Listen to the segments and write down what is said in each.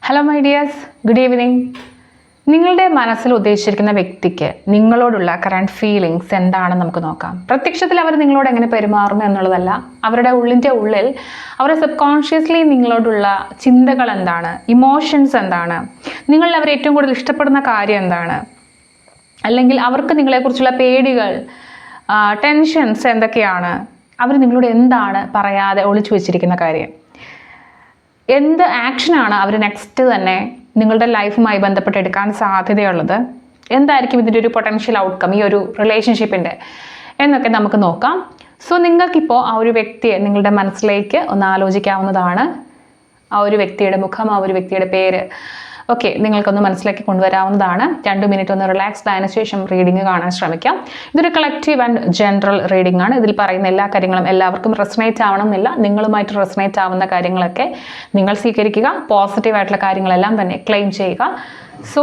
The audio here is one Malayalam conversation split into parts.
Hello my dears, good evening. നിങ്ങളുടെ മനസ്സിൽ ഉദ്ദേശിച്ചിരിക്കുന്ന വ്യക്തിക്ക് നിങ്ങളോടുള്ള കറണ്ട് ഫീലിങ്സ് എന്താണെന്ന് നമുക്ക് നോക്കാം. പ്രത്യക്ഷത്തിൽ അവർ നിങ്ങളോട് എങ്ങനെ പെരുമാറുന്നു എന്നുള്ളതല്ല, അവരുടെ ഉള്ളിൻ്റെ ഉള്ളിൽ അവരുടെ സബ് കോൺഷ്യസ്ലി നിങ്ങളോടുള്ള ചിന്തകൾ എന്താണ്, ഇമോഷൻസ് എന്താണ്, നിങ്ങളിൽ അവർ ഏറ്റവും കൂടുതൽ ഇഷ്ടപ്പെടുന്ന കാര്യം എന്താണ്, അല്ലെങ്കിൽ അവർക്ക് നിങ്ങളെക്കുറിച്ചുള്ള പേടികൾ, ടെൻഷൻസ് എന്തൊക്കെയാണ്, അവർ നിങ്ങളോട് എന്താണ് പറയാതെ ഒളിച്ചു വെച്ചിരിക്കുന്ന കാര്യം, എന്ത് ആക്ഷനാണ് അവർ നെക്സ്റ്റ് തന്നെ നിങ്ങളുടെ ലൈഫുമായി ബന്ധപ്പെട്ട് എടുക്കാൻ സാധ്യതയുള്ളത്, എന്തായിരിക്കും ഇതിൻ്റെ ഒരു പൊട്ടൻഷ്യൽ ഔട്ട്കം ഈ ഒരു റിലേഷൻഷിപ്പിൻ്റെ എന്നൊക്കെ നമുക്ക് നോക്കാം. സോ നിങ്ങൾക്കിപ്പോൾ ആ ഒരു വ്യക്തിയെ നിങ്ങളുടെ മനസ്സിലേക്ക് ഒന്ന് ആലോചിക്കാവുന്നതാണ്. ആ ഒരു വ്യക്തിയുടെ മുഖം, ആ ഒരു വ്യക്തിയുടെ പേര് ഒക്കെ നിങ്ങൾക്കൊന്ന് മനസ്സിലേക്ക് കൊണ്ടുവരാവുന്നതാണ്. 2 മിനിറ്റ് ഒന്ന് റിലാക്സ്ഡ് ആയതിനു ശേഷം റീഡിങ് കാണാൻ ശ്രമിക്കാം. ഇതൊരു കളക്റ്റീവ് ആൻഡ് ജനറൽ റീഡിംഗ് ആണ്. ഇതിൽ പറയുന്ന എല്ലാ കാര്യങ്ങളും എല്ലാവർക്കും റെസണേറ്റ് ആവണമെന്നില്ല. നിങ്ങളുമായിട്ട് റെസണേറ്റ് ആവുന്ന കാര്യങ്ങളൊക്കെ നിങ്ങൾ സ്വീകരിക്കുക, പോസിറ്റീവായിട്ടുള്ള കാര്യങ്ങളെല്ലാം തന്നെ ക്ലെയിം ചെയ്യുക. സോ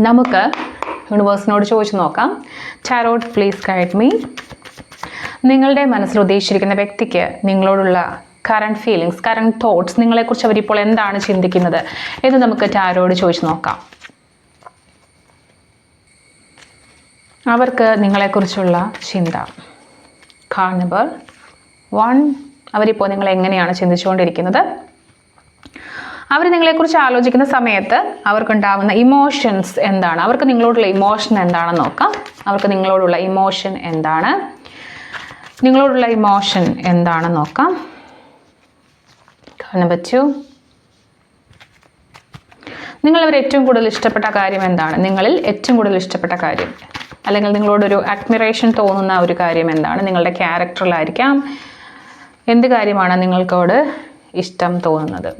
നമുക്ക് യൂണിവേഴ്സിനോട് ചോദിച്ചു നോക്കാം. Tarot please guide me. നിങ്ങളുടെ മനസ്സിൽ ഉദ്ദേശിച്ചിരിക്കുന്ന വ്യക്തിക്ക് നിങ്ങളോടുള്ള കറണ്ട് ഫീലിങ്സ്, കറണ്ട് തോട്ട്സ്, നിങ്ങളെക്കുറിച്ച് അവരിപ്പോൾ എന്താണ് ചിന്തിക്കുന്നത് എന്ന് നമുക്ക് ടാരോട് ചോദിച്ചു നോക്കാം. അവർക്ക് നിങ്ങളെക്കുറിച്ചുള്ള ചിന്ത. Card number 1. അവരിപ്പോൾ നിങ്ങൾ എങ്ങനെയാണ് ചിന്തിച്ചുകൊണ്ടിരിക്കുന്നത്? അവർ നിങ്ങളെക്കുറിച്ച് ആലോചിക്കുന്ന സമയത്ത് അവർക്കുണ്ടാവുന്ന ഇമോഷൻസ് എന്താണ്, അവർക്ക് നിങ്ങളോടുള്ള ഇമോഷൻ എന്താണെന്ന് നോക്കാം. അവർക്ക് നിങ്ങളോടുള്ള ഇമോഷൻ എന്താണ്, നിങ്ങളോടുള്ള ഇമോഷൻ എന്താണെന്ന് നോക്കാം. നമ്പർ 2. നിങ്ങളവർ ഏറ്റവും കൂടുതൽ ഇഷ്ടപ്പെട്ട കാര്യം എന്താണ്, നിങ്ങളിൽ ഏറ്റവും കൂടുതൽ ഇഷ്ടപ്പെട്ട കാര്യം, അല്ലെങ്കിൽ നിങ്ങളോടൊരു അഡ്മിറേഷൻ തോന്നുന്ന ഒരു കാര്യം എന്താണ്, നിങ്ങളുടെ ക്യാരക്ടറിലായിരിക്കാം. എന്ത് കാര്യമാണ് നിങ്ങൾക്കോട് ഇഷ്ടം തോന്നുന്നത്?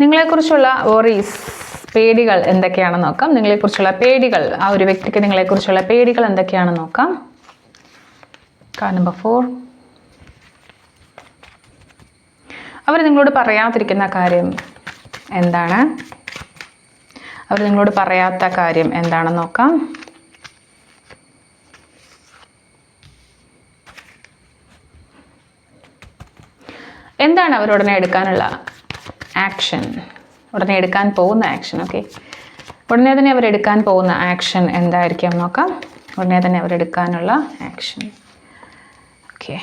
നിങ്ങളെക്കുറിച്ചുള്ള വറീസ്, പേടികൾ എന്തൊക്കെയാണെന്ന് നോക്കാം. നിങ്ങളെക്കുറിച്ചുള്ള പേടികൾ, ആ ഒരു വ്യക്തിക്ക് നിങ്ങളെക്കുറിച്ചുള്ള പേടികൾ എന്തൊക്കെയാണെന്ന് നോക്കാം. Card number 4. അവർ നിങ്ങളോട് പറയാതിരിക്കുന്ന കാര്യം എന്താണ്, അവർ നിങ്ങളോട് പറയാത്ത കാര്യം എന്താണെന്ന് നോക്കാം. എന്താണ് അവർ ഉടനെ എടുക്കാനുള്ള ആക്ഷൻ, ഉടനെ എടുക്കാൻ പോകുന്ന ആക്ഷൻ? ഓക്കെ, ഉടനെ തന്നെ അവർ എടുക്കാൻ പോകുന്ന ആക്ഷൻ എന്തായിരിക്കാം നോക്കാം. ഉടനെ തന്നെ അവർ എടുക്കാനുള്ള ആക്ഷൻ. ഓക്കെ,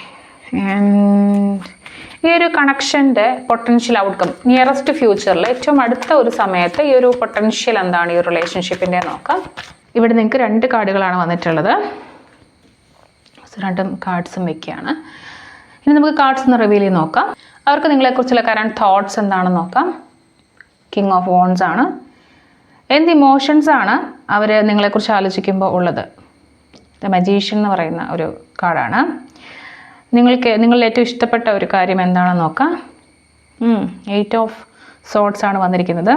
ഈ ഒരു കണക്ഷൻ്റെ പൊട്ടൻഷ്യൽ ഔട്ട്കം നിയറസ്റ്റ് ഫ്യൂച്ചറിൽ ഏറ്റവും അടുത്ത ഒരു സമയത്ത് ഈ ഒരു പൊട്ടൻഷ്യൽ എന്താണ് ഈ റിലേഷൻഷിപ്പിൻ്റെ നോക്കാം. ഇവിടെ നിങ്ങൾക്ക് 2 കാർഡുകളാണ് വന്നിട്ടുള്ളത്. 2 കാർഡ്സും വെക്കുകയാണ്. ഇനി നമുക്ക് കാർഡ്സ് ഒന്ന് റിവീൽ ചെയ്ത് നോക്കാം. അവർക്ക് നിങ്ങളെക്കുറിച്ചുള്ള കറണ്ട് തോട്ട്സ് എന്താണെന്ന് നോക്കാം. കിങ് ഓഫ് വോൺസ് ആണ്. എന്ത് ഇമോഷൻസ് ആണ് അവർ നിങ്ങളെക്കുറിച്ച് ആലോചിക്കുമ്പോൾ ഉള്ളത്? ദ മജീഷ്യൻ എന്ന് പറയുന്ന ഒരു കാർഡാണ്. നിങ്ങളിൽ ഏറ്റവും ഇഷ്ടപ്പെട്ട ഒരു കാര്യം എന്താണെന്ന് നോക്കാം. 8 ഓഫ് സോർട്സ് ആണ് വന്നിരിക്കുന്നത്.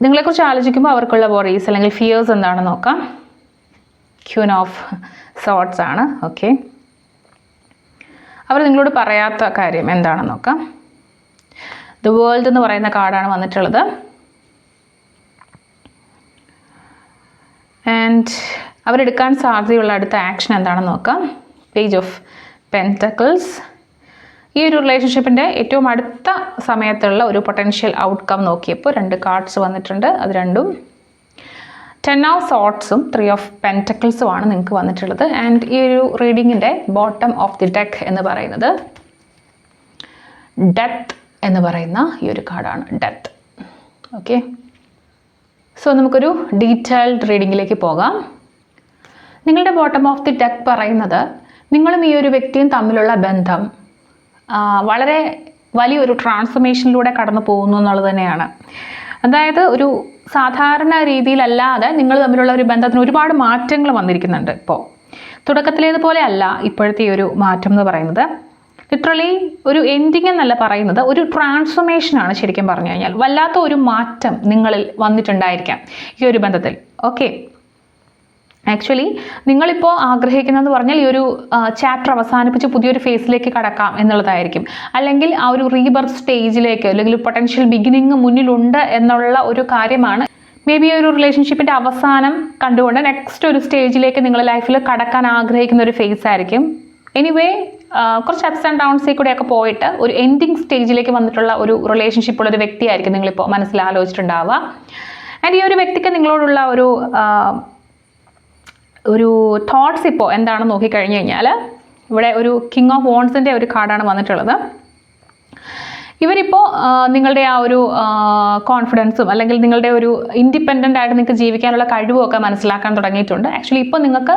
നിങ്ങളെക്കുറിച്ച് ആലോചിക്കുമ്പോൾ അവർക്കുള്ള വറീസ് അല്ലെങ്കിൽ ഫിയേഴ്സ് എന്താണെന്ന് നോക്കാം. ക്യൂൻ ഓഫ് സോർട്സ് ആണ്. ഓക്കെ, അവർ നിങ്ങളോട് പറയാത്ത കാര്യം എന്താണെന്ന് നോക്കാം. ദ വേൾഡ് എന്ന് പറയുന്ന കാർഡാണ് വന്നിട്ടുള്ളത്. ആൻഡ് അവരെടുക്കാൻ സാധ്യതയുള്ള അടുത്ത ആക്ഷൻ എന്താണെന്ന് നോക്കാം. Page of pentacles. ഈ ഒരു റിലേഷൻഷിപ്പിൻ്റെ ഏറ്റവും അടുത്ത സമയത്തുള്ള ഒരു പൊട്ടൻഷ്യൽ ഔട്ട്കം നോക്കിയപ്പോൾ 2 കാർഡ്സ് വന്നിട്ടുണ്ട്. അത് രണ്ടും 10 ഓഫ് സോർട്സും 3 ഓഫ് പെൻറ്റക്കിൾസും ആണ് നിങ്ങൾക്ക് വന്നിട്ടുള്ളത്. ആൻഡ് ഈ ഒരു റീഡിങ്ങിൻ്റെ ബോട്ടം ഓഫ് ദി ഡെക്ക് എന്ന് പറയുന്നത് ഡെത്ത് എന്ന് പറയുന്ന ഈ ഒരു കാർഡാണ്, ഡെത്ത്. ഓക്കെ, സോ നമുക്കൊരു ഡീറ്റെയിൽഡ് റീഡിങ്ങിലേക്ക് പോകാം. നിങ്ങളുടെ ബോട്ടം ഓഫ് ദി ഡെക്ക് പറയുന്നത് നിങ്ങളും ഈ ഒരു വ്യക്തിയും തമ്മിലുള്ള ബന്ധം വളരെ വലിയൊരു ട്രാൻസ്ഫോർമേഷനിലൂടെ കടന്നു പോകുന്നു എന്നുള്ളത് തന്നെയാണ്. അതായത് ഒരു സാധാരണ രീതിയിലല്ലാതെ നിങ്ങൾ തമ്മിലുള്ള ഒരു ബന്ധത്തിന് ഒരുപാട് മാറ്റങ്ങൾ വന്നിരിക്കുന്നുണ്ട്. ഇപ്പോൾ തുടക്കത്തിലേതുപോലെ അല്ല ഇപ്പോഴത്തെ ഈ ഒരു മാറ്റം എന്ന് പറയുന്നത്. ലിറ്ററലി ഒരു എൻഡിങ് എന്നല്ല പറയുന്നത്, ഒരു ട്രാൻസ്ഫോർമേഷനാണ് ശരിക്കും പറഞ്ഞു കഴിഞ്ഞാൽ. വല്ലാത്ത ഒരു മാറ്റം നിങ്ങളിൽ വന്നിട്ടുണ്ടായിരിക്കാം ഈ ഒരു ബന്ധത്തിൽ. ഓക്കെ, ആക്ച്വലി നിങ്ങളിപ്പോൾ ആഗ്രഹിക്കുന്നതെന്ന് പറഞ്ഞാൽ ഈ ഒരു ചാപ്റ്റർ അവസാനിപ്പിച്ച് പുതിയൊരു ഫേസിലേക്ക് കടക്കാം എന്നുള്ളതായിരിക്കും. അല്ലെങ്കിൽ ആ ഒരു റീബർത്ത് സ്റ്റേജിലേക്ക്, അല്ലെങ്കിൽ പൊട്ടൻഷ്യൽ ബിഗിനിങ് മുന്നിലുണ്ട് എന്നുള്ള ഒരു കാര്യമാണ്. മേ ബി ഒരു റിലേഷൻഷിപ്പിൻ്റെ അവസാനം കണ്ടുകൊണ്ട് നെക്സ്റ്റ് ഒരു സ്റ്റേജിലേക്ക് നിങ്ങൾ ലൈഫിൽ കടക്കാൻ ആഗ്രഹിക്കുന്ന ഒരു ഫേസ് ആയിരിക്കും എനിവേ കുറച്ച് അപ്സ് ആൻഡ് ഡൗൺസിൽ കൂടെയൊക്കെ പോയിട്ട് ഒരു എൻഡിങ് സ്റ്റേജിലേക്ക് വന്നിട്ടുള്ള ഒരു റിലേഷൻഷിപ്പുള്ള ഒരു വ്യക്തിയായിരിക്കും നിങ്ങളിപ്പോൾ മനസ്സിൽ ആലോചിച്ചിട്ടുണ്ടാവുക. ആൻഡ് ഈ ഒരു വ്യക്തിക്ക് നിങ്ങളോടുള്ള ഒരു തോട്ട്സ് ഇപ്പോൾ എന്താണെന്ന് നോക്കിക്കഴിഞ്ഞ് കഴിഞ്ഞാൽ ഇവിടെ ഒരു കിങ് ഓഫ് വോൺസിൻ്റെ ഒരു കാർഡാണ് വന്നിട്ടുള്ളത്. ഇവരിപ്പോൾ നിങ്ങളുടെ ആ ഒരു കോൺഫിഡൻസും അല്ലെങ്കിൽ നിങ്ങളുടെ ഒരു ഇൻഡിപെൻഡൻ്റ് ആയിട്ട് നിങ്ങൾക്ക് ജീവിക്കാനുള്ള കഴിവുമൊക്കെ മനസ്സിലാക്കാൻ തുടങ്ങിയിട്ടുണ്ട്. ആക്ച്വലി ഇപ്പോൾ നിങ്ങൾക്ക്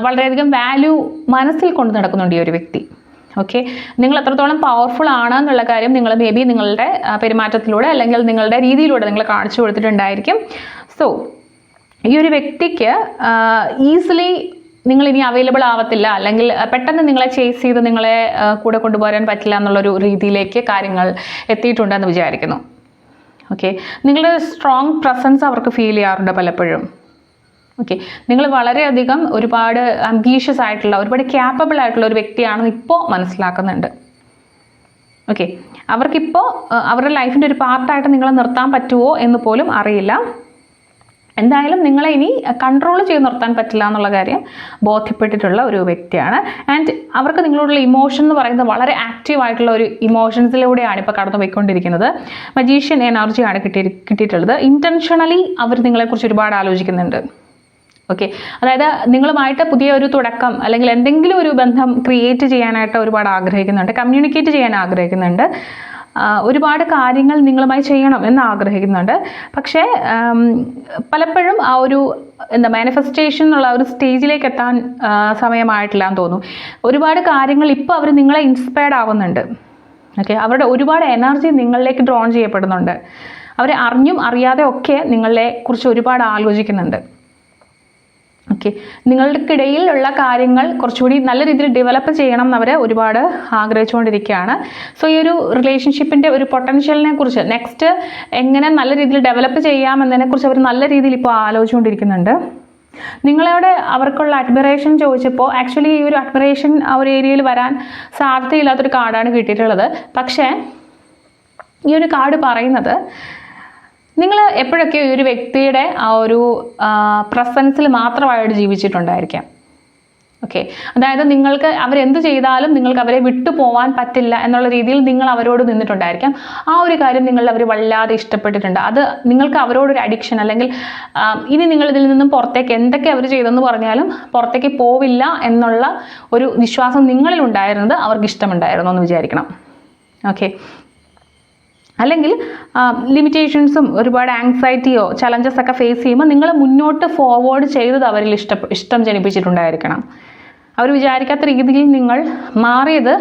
വളരെയധികം വാല്യൂ മനസ്സിൽ കൊണ്ട് നടക്കുന്നുണ്ട് ഈ ഒരു വ്യക്തി. ഓക്കെ, നിങ്ങൾ എത്രത്തോളം പവർഫുൾ ആണ് എന്നുള്ള കാര്യം നിങ്ങൾ മേ ബി നിങ്ങളുടെ പെരുമാറ്റത്തിലൂടെ അല്ലെങ്കിൽ നിങ്ങളുടെ രീതിയിലൂടെ നിങ്ങൾ കാണിച്ചു കൊടുത്തിട്ടുണ്ടായിരിക്കും. സോ ഈ ഒരു വ്യക്തിക്ക് ഈസിലി നിങ്ങൾ ഇനി അവൈലബിൾ ആവത്തില്ല, അല്ലെങ്കിൽ പെട്ടെന്ന് നിങ്ങളെ ചേസ് ചെയ്ത് നിങ്ങളെ കൂടെ കൊണ്ടുപോകാൻ പറ്റില്ല എന്നുള്ളൊരു രീതിയിലേക്ക് കാര്യങ്ങൾ എത്തിയിട്ടുണ്ടെന്ന് വിചാരിക്കുന്നു. ഓക്കെ, നിങ്ങളുടെ സ്ട്രോങ് പ്രസൻസ് അവർക്ക് ഫീൽ ചെയ്യാറുണ്ട് പലപ്പോഴും. ഓക്കെ, നിങ്ങൾ വളരെയധികം ഒരുപാട് അംബീഷ്യസ് ആയിട്ടുള്ള ഒരുപാട് ക്യാപ്പബിൾ ആയിട്ടുള്ള ഒരു വ്യക്തിയാണെന്ന് ഇപ്പോൾ മനസ്സിലാക്കുന്നുണ്ട്. ഓക്കെ, അവർക്കിപ്പോൾ അവരുടെ ലൈഫിൻ്റെ ഒരു പാർട്ടായിട്ട് നിങ്ങളെ നിർത്താൻ പറ്റുമോ എന്ന് പോലും അറിയില്ല. എന്തായാലും നിങ്ങളെ ഇനി കൺട്രോൾ ചെയ്ത് നിർത്താൻ പറ്റില്ല എന്നുള്ള കാര്യം ബോധ്യപ്പെട്ടിട്ടുള്ള ഒരു വ്യക്തിയാണ്. ആൻഡ് അവർക്ക് നിങ്ങളോടുള്ള ഇമോഷൻ എന്ന് പറയുന്നത് വളരെ ആക്റ്റീവ് ആയിട്ടുള്ള ഒരു ഇമോഷൻസിലൂടെയാണ് ഇപ്പോൾ കടന്നു പോയിക്കൊണ്ടിരിക്കുന്നത്. മജീഷ്യൻ എനർജിയാണ് കിട്ടിയിട്ടുള്ളത്. ഇൻറ്റൻഷണലി അവർ നിങ്ങളെക്കുറിച്ച് ഒരുപാട് ആലോചിക്കുന്നുണ്ട്. ഓക്കെ, അതായത് നിങ്ങളുമായിട്ട് പുതിയ ഒരു തുടക്കം അല്ലെങ്കിൽ എന്തെങ്കിലും ഒരു ബന്ധം ക്രിയേറ്റ് ചെയ്യാനായിട്ട് ഒരുപാട് ആഗ്രഹിക്കുന്നുണ്ട്, കമ്മ്യൂണിക്കേറ്റ് ചെയ്യാൻ ആഗ്രഹിക്കുന്നുണ്ട്, ഒരുപാട് കാര്യങ്ങൾ നിങ്ങളുമായി ചെയ്യണം എന്ന് ആഗ്രഹിക്കുന്നുണ്ട്. പക്ഷേ പലപ്പോഴും ആ ഒരു മാനിഫെസ്റ്റേഷൻ എന്നുള്ള ഒരു സ്റ്റേജിലേക്ക് എത്താൻ സമയമായിട്ടില്ല എന്ന് തോന്നുന്നു. ഒരുപാട് കാര്യങ്ങൾ ഇപ്പോൾ അവർ നിങ്ങളെ ഇൻസ്പയർഡ് ആവുന്നുണ്ട്. ഓക്കെ, അവരുടെ ഒരുപാട് എനർജി നിങ്ങളിലേക്ക് ഡ്രോൺ ചെയ്യപ്പെടുന്നുണ്ട്. അവർ അറിഞ്ഞും അറിയാതെ ഒക്കെ നിങ്ങളെ കുറിച്ച് ഒരുപാട് ആലോചിക്കുന്നുണ്ട്. ഓക്കെ, നിങ്ങൾക്കിടയിലുള്ള കാര്യങ്ങൾ കുറച്ചുകൂടി നല്ല രീതിയിൽ ഡെവലപ്പ് ചെയ്യണം എന്ന് അവർ ഒരുപാട് ആഗ്രഹിച്ചുകൊണ്ടിരിക്കുകയാണ്. സോ ഈ ഒരു റിലേഷൻഷിപ്പിൻ്റെ ഒരു പൊട്ടൻഷ്യലിനെ കുറിച്ച് നെക്സ്റ്റ് എങ്ങനെ നല്ല രീതിയിൽ ഡെവലപ്പ് ചെയ്യാമെന്നതിനെക്കുറിച്ച് അവർ നല്ല രീതിയിൽ ഇപ്പോൾ ആലോചിച്ചുകൊണ്ടിരിക്കുന്നുണ്ട്. നിങ്ങളോട് അവർക്കുള്ള അഡ്മിറേഷൻ ചോദിച്ചപ്പോൾ ആക്ച്വലി ഈ ഒരു അഡ്മിറേഷൻ ആ ഒരു ഏരിയയിൽ വരാൻ സാധ്യതയില്ലാത്തൊരു കാർഡാണ് കിട്ടിയിട്ടുള്ളത്. പക്ഷേ ഈ ഒരു കാർഡ് പറയുന്നത് നിങ്ങൾ എപ്പോഴൊക്കെ ഈ ഒരു വ്യക്തിയുടെ ആ ഒരു പ്രസൻസിൽ മാത്രമായിട്ട് ജീവിച്ചിട്ടുണ്ടായിരിക്കാം. ഓക്കെ, അതായത് നിങ്ങൾക്ക് അവരെന്ത് ചെയ്താലും നിങ്ങൾക്ക് അവരെ വിട്ടു പോകാൻ പറ്റില്ല എന്നുള്ള രീതിയിൽ നിങ്ങൾ അവരോട് നിന്നിട്ടുണ്ടായിരിക്കാം. ആ ഒരു കാര്യം അവർ വല്ലാതെ ഇഷ്ടപ്പെട്ടിട്ടുണ്ട്. അത് നിങ്ങൾക്ക് അവരോടൊരു അഡിക്ഷൻ, അല്ലെങ്കിൽ ഇനി നിങ്ങൾ ഇതിൽ നിന്നും പുറത്തേക്ക് എന്തൊക്കെ അവർ ചെയ്തെന്ന് പറഞ്ഞാലും പുറത്തേക്ക് പോവില്ല എന്നുള്ള ഒരു വിശ്വാസം നിങ്ങളിൽ ഉണ്ടായിരുന്നത് അവർക്ക് ഇഷ്ടമുണ്ടായിരുന്നു എന്ന് വിചാരിക്കണം. ഓക്കെ, അല്ലെങ്കിൽ ലിമിറ്റേഷൻസും ഒരുപാട് ആങ്സൈറ്റിയോ ചലഞ്ചസ് ഒക്കെ ഫേസ് ചെയ്യുമ്പോൾ നിങ്ങൾ മുന്നോട്ട് ഫോർവേഡ് ചെയ്തത് അവരിൽ ഇഷ്ടം ജനിപ്പിച്ചിട്ടുണ്ടായിരിക്കണം. അവർ വിചാരിക്കാത്ത രീതിയിൽ നിങ്ങൾ മാറിയത്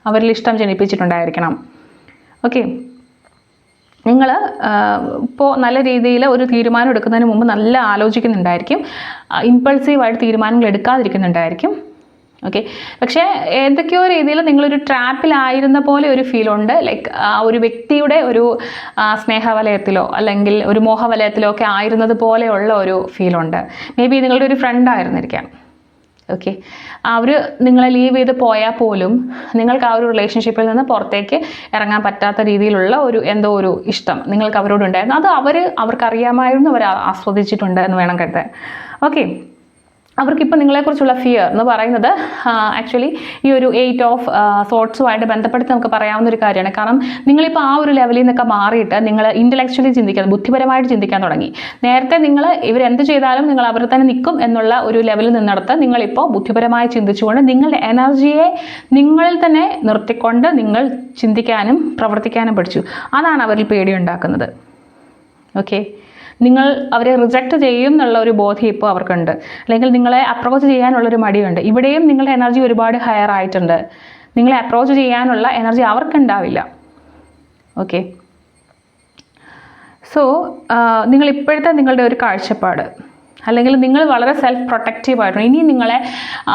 അവരിൽ ഇഷ്ടം ജനിപ്പിച്ചിട്ടുണ്ടായിരിക്കണം. ഓക്കെ, നിങ്ങൾ ഇപ്പോൾ നല്ല രീതിയിൽ ഒരു തീരുമാനം എടുക്കുന്നതിന് മുമ്പ് നല്ല ആലോചിക്കുന്നുണ്ടായിരിക്കും, ഇമ്പൾസീവായിട്ട് തീരുമാനങ്ങൾ എടുക്കാതിരിക്കുന്നുണ്ടായിരിക്കും. ഓക്കെ, പക്ഷേ ഏതൊക്കെയോ രീതിയിൽ നിങ്ങളൊരു ട്രാപ്പിലായിരുന്ന പോലെ ഒരു ഫീലുണ്ട്. ലൈക്ക് ആ ഒരു വ്യക്തിയുടെ ഒരു സ്നേഹവലയത്തിലോ അല്ലെങ്കിൽ ഒരു മോഹവലയത്തിലോ ഒക്കെ ആയിരുന്നത് പോലെയുള്ള ഒരു ഫീലുണ്ട്. മേ ബി നിങ്ങളുടെ ഒരു ഫ്രണ്ട് ആയിരുന്നിരിക്കാം. ഓക്കെ, അവർ നിങ്ങളെ ലീവ് ചെയ്ത് പോയാൽ പോലും നിങ്ങൾക്ക് ആ ഒരു റിലേഷൻഷിപ്പിൽ നിന്ന് പുറത്തേക്ക് ഇറങ്ങാൻ പറ്റാത്ത രീതിയിലുള്ള എന്തോ ഒരു ഇഷ്ടം നിങ്ങൾക്ക് അവരോടുണ്ടായിരുന്നു. അത് അവർക്കറിയാമായിരുന്നു, അവർ ആസ്വദിച്ചിട്ടുണ്ട് എന്ന് വേണം കരുതാൻ. ഓക്കെ, അവർക്കിപ്പോൾ നിങ്ങളെക്കുറിച്ചുള്ള ഫിയർ എന്ന് പറയുന്നത് ആക്ച്വലി ഈ ഒരു 8 ഓഫ് സോർട്സുമായിട്ട് ബന്ധപ്പെടുത്തി നമുക്ക് പറയാവുന്ന ഒരു കാര്യമാണ്. കാരണം നിങ്ങളിപ്പോൾ ആ ഒരു ലെവലിൽ നിന്നൊക്കെ മാറിയിട്ട് നിങ്ങൾ ഇൻ്റലക്ച്വലി ചിന്തിക്കാൻ, ബുദ്ധിപരമായിട്ട് ചിന്തിക്കാൻ തുടങ്ങി. നേരത്തെ നിങ്ങൾ ഇവരെന്ത് ചെയ്താലും നിങ്ങൾ അവർ തന്നെ നിൽക്കും എന്നുള്ള ഒരു ലെവലിൽ നിന്നെടുത്ത് നിങ്ങളിപ്പോൾ ബുദ്ധിപരമായി ചിന്തിച്ചുകൊണ്ട് നിങ്ങളുടെ എനർജിയെ നിങ്ങളിൽ തന്നെ നിർത്തിക്കൊണ്ട് നിങ്ങൾ ചിന്തിക്കാനും പ്രവർത്തിക്കാനും പഠിച്ചു. അതാണ് അവരിൽ പേടിയുണ്ടാക്കുന്നത്. ഓക്കെ, നിങ്ങൾ അവരെ റിജക്റ്റ് ചെയ്യും എന്നുള്ള ഒരു ബോധ്യം ഇപ്പോൾ അവർക്കുണ്ട്, അല്ലെങ്കിൽ നിങ്ങളെ അപ്രോച്ച് ചെയ്യാനുള്ളൊരു മടിയുണ്ട്. ഇവിടെയും നിങ്ങളുടെ എനർജി ഒരുപാട് ഹയർ ആയിട്ടുണ്ട്. നിങ്ങളെ അപ്രോച്ച് ചെയ്യാനുള്ള എനർജി അവർക്കുണ്ടാവില്ല. ഓക്കെ, സോ നിങ്ങൾ ഇപ്പോഴത്തെ നിങ്ങളുടെ ഒരു കാഴ്ചപ്പാട്, അല്ലെങ്കിൽ നിങ്ങൾ വളരെ സെൽഫ് പ്രൊട്ടക്റ്റീവ് ആയിട്ടുണ്ട്. ഇനി നിങ്ങളെ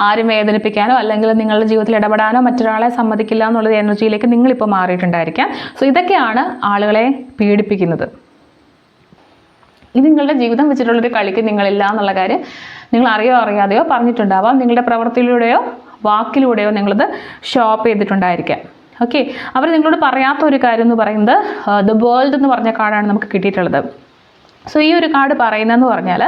ആരും വേദനിപ്പിക്കാനോ അല്ലെങ്കിൽ നിങ്ങളുടെ ജീവിതത്തിൽ ഇടപെടാനോ മറ്റൊരാളെ സമ്മതിക്കില്ല എന്നുള്ള എനർജിയിലേക്ക് നിങ്ങളിപ്പോൾ മാറിയിട്ടുണ്ടായിരിക്കാം. സോ ഇതൊക്കെയാണ് ആളുകളെ പീഡിപ്പിക്കുന്നത്. ഇത് നിങ്ങളുടെ ജീവിതം വെച്ചിട്ടുള്ളൊരു കളിക്ക് നിങ്ങളില്ല എന്നുള്ള കാര്യം നിങ്ങൾ അറിയാതെയോ പറഞ്ഞിട്ടുണ്ടാവാം. നിങ്ങളുടെ പ്രവൃത്തിയിലൂടെയോ വാക്കിലൂടെയോ നിങ്ങളത് ഷോപ്പ് ചെയ്തിട്ടുണ്ടായിരിക്കാം. ഓക്കെ, അവർ നിങ്ങളോട് പറയാത്ത ഒരു കാര്യം എന്ന് പറയുന്നത് ദ വേൾഡ് എന്ന് പറഞ്ഞ കാർഡാണ് നമുക്ക് കിട്ടിയിട്ടുള്ളത്. സോ ഈ ഒരു കാർഡ് പറയുന്നതെന്ന് പറഞ്ഞാൽ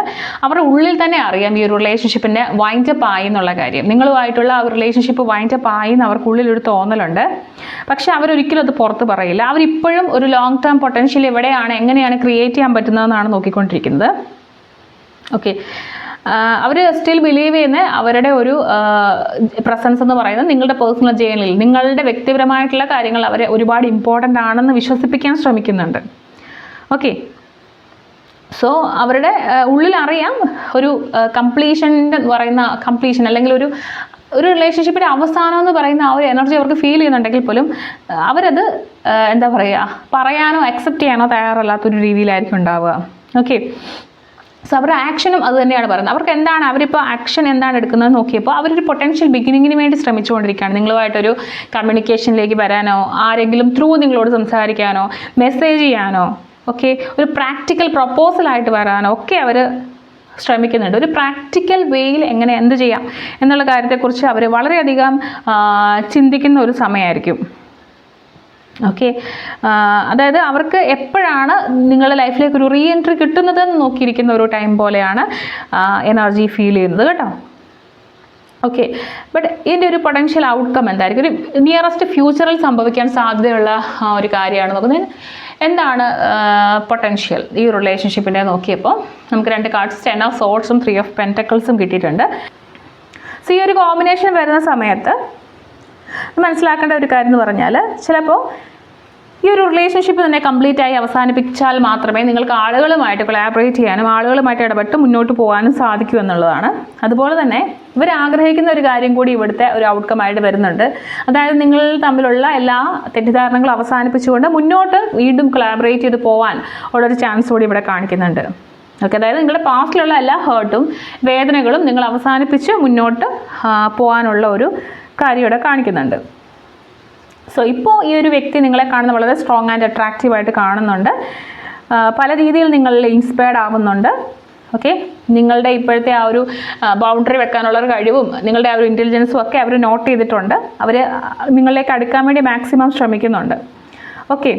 അവരുടെ ഉള്ളിൽ തന്നെ അറിയാം ഈ ഒരു റിലേഷൻഷിപ്പിൻ്റെ വൈൻഡപ്പ് ആയി എന്നുള്ള കാര്യം. നിങ്ങളുമായിട്ടുള്ള ആ ഒരു റിലേഷൻഷിപ്പ് വൈൻഡപ്പ് ആയി എന്ന് അവർക്കുള്ളിലൊരു തോന്നലുണ്ട്. പക്ഷേ അവരൊരിക്കലും അത് പുറത്ത് പറയില്ല. അവരിപ്പോഴും ഒരു ലോങ് ടേം പൊട്ടൻഷ്യൽ എവിടെയാണ്, എങ്ങനെയാണ് ക്രിയേറ്റ് ചെയ്യാൻ പറ്റുന്നതെന്നാണ് നോക്കിക്കൊണ്ടിരിക്കുന്നത്. ഓക്കെ, അവർ സ്റ്റിൽ ബിലീവ് ചെയ്യുന്ന അവരുടെ ഒരു പ്രസൻസ് എന്ന് പറയുന്നത് നിങ്ങളുടെ പേഴ്സണൽ ജേർണിയിൽ നിങ്ങളുടെ വ്യക്തിപരമായിട്ടുള്ള കാര്യങ്ങൾ അവരെ ഒരുപാട് ഇമ്പോർട്ടൻ്റ് ആണെന്ന് വിശ്വസിപ്പിക്കാൻ ശ്രമിക്കുന്നുണ്ട്. ഓക്കെ, സോ അവരുടെ ഉള്ളിലറിയാം ഒരു കംപ്ലീഷൻ്റെ പറയുന്ന കംപ്ലീഷൻ അല്ലെങ്കിൽ ഒരു റിലേഷൻഷിപ്പിൻ്റെ അവസാനം എന്ന് പറയുന്ന ആ ഒരു എനർജി അവർക്ക് ഫീൽ ചെയ്യുന്നുണ്ടെങ്കിൽ പോലും അവരത് എന്താ പറയുക, പറയാനോ അക്സെപ്റ്റ് ചെയ്യാനോ തയ്യാറല്ലാത്തൊരു രീതിയിലായിരിക്കും ഉണ്ടാവുക. ഓക്കെ, സോ അവരുടെ ആക്ഷനും അത് തന്നെയാണ് പറയുന്നത്. അവർക്ക് എന്താണ്, അവരിപ്പോൾ ആക്ഷൻ എന്താണ് എടുക്കുന്നത് നോക്കിയപ്പോൾ അവരൊരു പൊട്ടൻഷ്യൽ ബിഗിനിങ്ങിന് വേണ്ടി ശ്രമിച്ചുകൊണ്ടിരിക്കുകയാണ്. നിങ്ങളുമായിട്ടൊരു കമ്മ്യൂണിക്കേഷനിലേക്ക് വരാനോ, ആരെങ്കിലും ത്രൂ നിങ്ങളോട് സംസാരിക്കാനോ, മെസ്സേജ് ചെയ്യാനോ, ഓക്കെ, ഒരു പ്രാക്ടിക്കൽ പ്രൊപ്പോസലായിട്ട് വരാനോ ഒക്കെ അവർ ശ്രമിക്കുന്നുണ്ട്. ഒരു പ്രാക്ടിക്കൽ വേയിൽ എങ്ങനെ എന്ത് ചെയ്യാം എന്നുള്ള കാര്യത്തെക്കുറിച്ച് അവർ വളരെയധികം ചിന്തിക്കുന്ന ഒരു സമയമായിരിക്കും. ഓക്കെ, അതായത് അവർക്ക് എപ്പോഴാണ് നിങ്ങളുടെ ലൈഫിലേക്ക് ഒരു റീ എൻട്രി കിട്ടുന്നതെന്ന് നോക്കിയിരിക്കുന്ന ഒരു ടൈം പോലെയാണ് എനർജി ഫീൽ ചെയ്യുന്നത് കേട്ടോ. ഓക്കെ, ബട്ട് ഇതിൻ്റെ ഒരു പൊട്ടൻഷ്യൽ ഔട്ട്കം എന്തായിരിക്കും, ഒരു നിയറസ്റ്റ് ഫ്യൂച്ചറിൽ സംഭവിക്കാൻ സാധ്യതയുള്ള ഒരു കാര്യമാണ് നോക്കുന്നത്. എന്താണ് പൊട്ടൻഷ്യൽ ഈ റിലേഷൻഷിപ്പിൻ്റെ നോക്കിയപ്പോൾ നമുക്ക് 2 കാർഡ്സ് 10 ഓഫ് സോർഡ്സും 3 ഓഫ് പെൻറ്റക്കിൾസും കിട്ടിയിട്ടുണ്ട്. സോ ഈ ഒരു കോമ്പിനേഷൻ വരുന്ന സമയത്ത് മനസ്സിലാക്കേണ്ട ഒരു കാര്യം എന്ന് പറഞ്ഞാൽ, ചിലപ്പോൾ ഈ ഒരു റിലേഷൻഷിപ്പ് തന്നെ കംപ്ലീറ്റ് ആയി അവസാനിപ്പിച്ചാൽ മാത്രമേ നിങ്ങൾക്ക് ആളുകളുമായിട്ട് കൊളാബറേറ്റ് ചെയ്യാനും ആളുകളുമായിട്ട് ഇടപെട്ട് മുന്നോട്ട് പോകാനും സാധിക്കൂ എന്നുള്ളതാണ്. അതുപോലെ തന്നെ ഇവർ ആഗ്രഹിക്കുന്ന ഒരു കാര്യം കൂടി ഇവിടുത്തെ ഒരു ഔട്ട്കമായിട്ട് വരുന്നുണ്ട്. അതായത് നിങ്ങൾ തമ്മിലുള്ള എല്ലാ തെറ്റിദ്ധാരണകളും അവസാനിപ്പിച്ചുകൊണ്ട് മുന്നോട്ട് വീണ്ടും കൊളാബറേറ്റ് ചെയ്ത് പോകാൻ ഉള്ളൊരു ചാൻസ് കൂടി ഇവിടെ കാണിക്കുന്നുണ്ട്. ഓക്കെ, അതായത് നിങ്ങളുടെ പാസ്റ്റിലുള്ള എല്ലാ ഹേർട്ടും വേദനകളും നിങ്ങൾ അവസാനിപ്പിച്ച് മുന്നോട്ട് പോകാനുള്ള ഒരു കാര്യം ഇവിടെ കാണിക്കുന്നുണ്ട്. സോ ഇപ്പോൾ ഈ ഒരു വ്യക്തി നിങ്ങളെ കാണുന്ന വളരെ സ്ട്രോങ് ആൻഡ് അട്രാക്റ്റീവായിട്ട് കാണുന്നുണ്ട്. പല രീതിയിൽ നിങ്ങളിൽ ഇൻസ്പയർഡ് ആവുന്നുണ്ട്. ഓക്കെ, നിങ്ങളുടെ ഇപ്പോഴത്തെ ആ ഒരു ബൗണ്ടറി വെക്കാനുള്ളൊരു കഴിവും നിങ്ങളുടെ ആ ഒരു ഇൻ്റലിജൻസും ഒക്കെ അവർ നോട്ട് ചെയ്തിട്ടുണ്ട്. അവർ നിങ്ങളിലേക്ക് അടുക്കാൻ വേണ്ടി മാക്സിമം ശ്രമിക്കുന്നുണ്ട്. ഓക്കെ,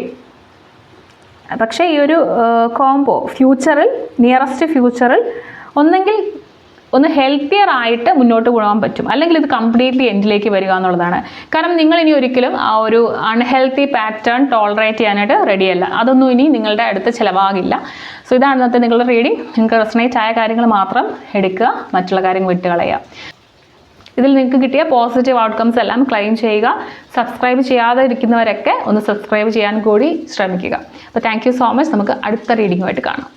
പക്ഷേ ഈ ഒരു കോംബോ ഫ്യൂച്ചറിൽ, നിയറസ്റ്റ് ഫ്യൂച്ചറിൽ ഒന്നെങ്കിൽ ഒന്ന് ഹെൽത്തിയർ ആയിട്ട് മുന്നോട്ട് പോകാൻ പറ്റും, അല്ലെങ്കിൽ ഇത് കംപ്ലീറ്റ്ലി എൻഡിലേക്ക് വരിക എന്നുള്ളതാണ്. കാരണം നിങ്ങൾ ഇനി ഒരിക്കലും ആ ഒരു അൺഹെൽത്തി പാറ്റേൺ ടോളറേറ്റ് ചെയ്യാനായിട്ട് റെഡിയല്ല. അതൊന്നും ഇനി നിങ്ങളുടെ അടുത്ത് ചിലവാകില്ല. സോ ഇതാണ് ഇന്നത്തെ നിങ്ങളുടെ റീഡിങ്. നിങ്ങൾക്ക് റെസണേറ്റ് ആയ കാര്യങ്ങൾ മാത്രം എടുക്കുക, മറ്റുള്ള കാര്യങ്ങൾ വിട്ടുകളയുക. ഇതിൽ നിങ്ങൾക്ക് കിട്ടിയ പോസിറ്റീവ് ഔട്ട്കംസ് എല്ലാം ക്ലെയിം ചെയ്യുക. സബ്സ്ക്രൈബ് ചെയ്യാതെ ഇരിക്കുന്നവരൊക്കെ ഒന്ന് സബ്സ്ക്രൈബ് ചെയ്യാൻ കൂടി ശ്രമിക്കുക. അപ്പോൾ താങ്ക് യു സോ മച്ച്. നമുക്ക് അടുത്ത റീഡിങ്ങുമായിട്ട് കാണാം.